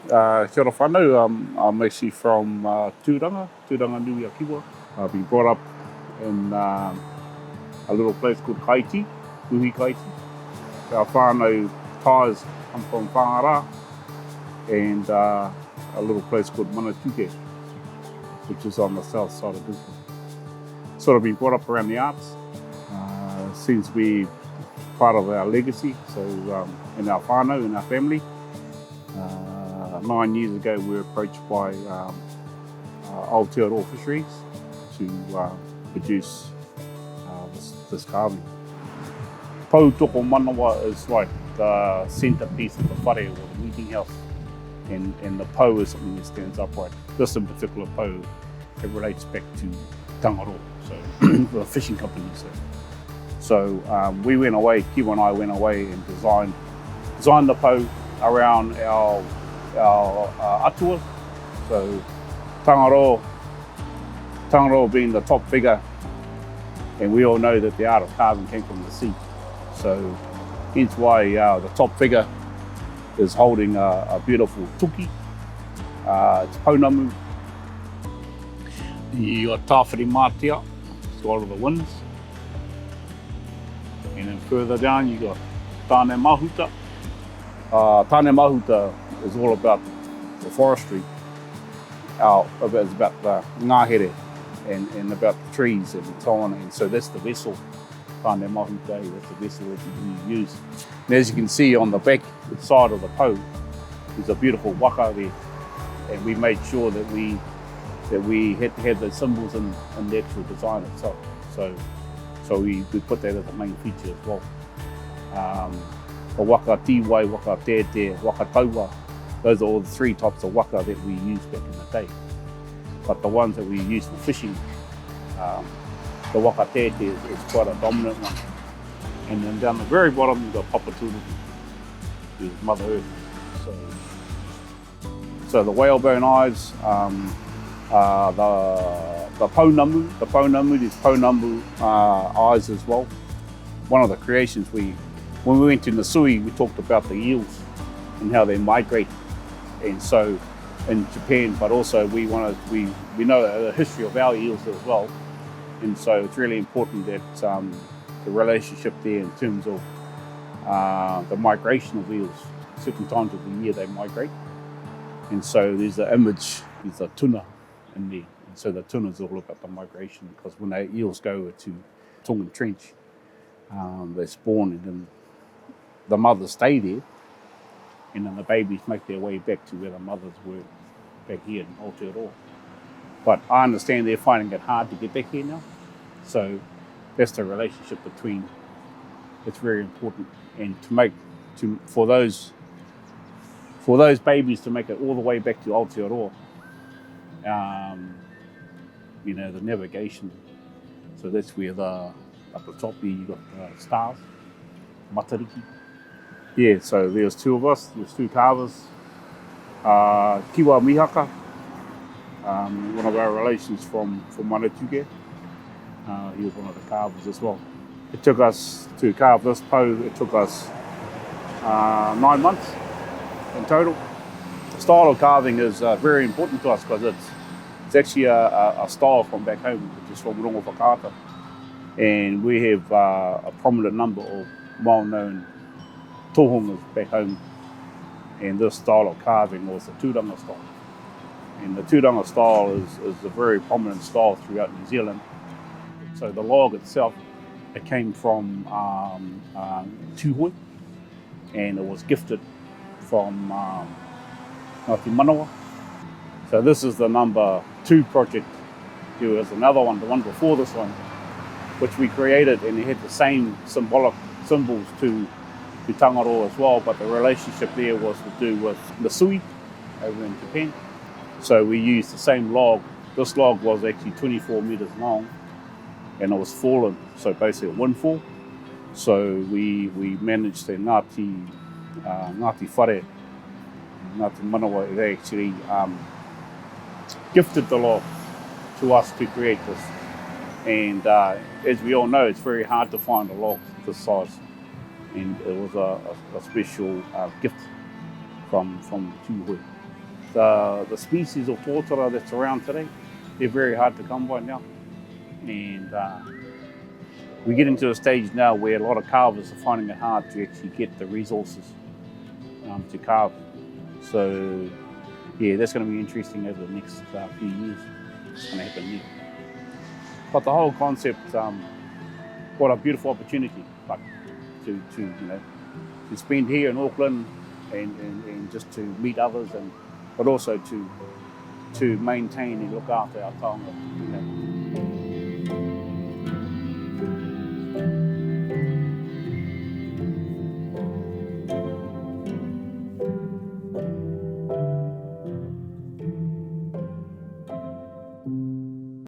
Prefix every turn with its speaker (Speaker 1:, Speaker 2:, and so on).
Speaker 1: Kia ora whanau, I'm actually from Tūranga Nui a Kiwa. I've been brought up in a little place called Kaiti, Uhi Kaiti. Our whānau ties come from Whangara and a little place called Mātariki, which is on the south side of Brisbane. Sort of been brought up around the arts. Seems to be part of our legacy, so in our whānau, in our family. 9 years ago, we were approached by Aotearoa Fisheries to produce this carving. Pou toko manawa is like the centerpiece of the whare, or the meeting house, and the pou is something that stands upright. This in particular pou, it relates back to Tangaroa, so the fishing company. So we went away, Kiwa and I went away and designed the pou around our atua. So Tangaroa being the top figure, and we all know that the art of carving came from the sea. So hence why the top figure is holding a beautiful Toki. It's pounamu. You got Tāwhirimātea, God of the winds. And then further down you got Tāne Mahuta. Tāne Mahuta is all about the forestry. It's about the ngāhere and about the trees and so on. And so that's the vessel, Tāne Mahuta, that's the vessel that you use. And as you can see on the back side of the pou, there's a beautiful waka there. And we made sure that we had to have the symbols in the actual design itself. So we put that as a main feature as well. The waka tiwai, waka tete, waka taua. Those are all the three types of waka that we used back in the day. But the ones that we use for fishing, the waka tete is quite a dominant one. And then down the very bottom you've got Papauūānuku, who's Mother Earth. So the whalebone eyes, the pounamu, there's pounamu eyes as well. One of the creations when we went to Nisui, we talked about the eels and how they migrate. And so in Japan, but also we know the history of our eels as well. And so it's really important that the relationship there in terms of the migration of eels. Certain times of the year they migrate. And so there's an image, there's a tuna in there. And so the tuna is all about the migration, because when the eels go to Tongan Trench, they spawn and then the mothers stay there, and then the babies make their way back to where the mothers were back here in Aotearoa. But I understand they're finding it hard to get back here now. So that's the relationship between, it's very important. And for those babies to make it all the way back to Aotearoa, the navigation. So that's where up the top there you got the stars, Matariki. Yeah, so there's two of us, there's two carvers. Kiwa Mihaka, one of our relations from Mātariki. He was one of the carvers as well. It took us to carve this pou, it took us 9 months in total. The style of carving is very important to us because it's actually a style from back home, which is from Rongo Whakaata. And we have a prominent number of well-known tohungas back home. And this style of carving was the tūranga style. And the tūranga style is a very prominent style throughout New Zealand. So the log itself, it came from Tūhoe, and it was gifted from Ngāti Manawa. So this is the number 2 project. There was another one, the one before this one, which we created, and it had the same symbols to Tangaroa as well, but the relationship there was to do with Nisui over in Japan. So we used the same log. This log was actually 24 meters long, and it was fallen, so basically a windfall. So we managed the Ngāti Whare, Ngāti Manawa, they actually gifted the log to us to create this. And as we all know, it's very hard to find a log this size. And it was a special gift from Tūhoe. the species of tōtara that's around today, they're very hard to come by now. And we get into a stage now where a lot of carvers are finding it hard to actually get the resources to carve. So yeah, that's going to be interesting over the next few years. What's going to happen there. But the whole concept, what a beautiful opportunity, like to spend here in Auckland and just to meet others, but also to maintain and look after our taonga,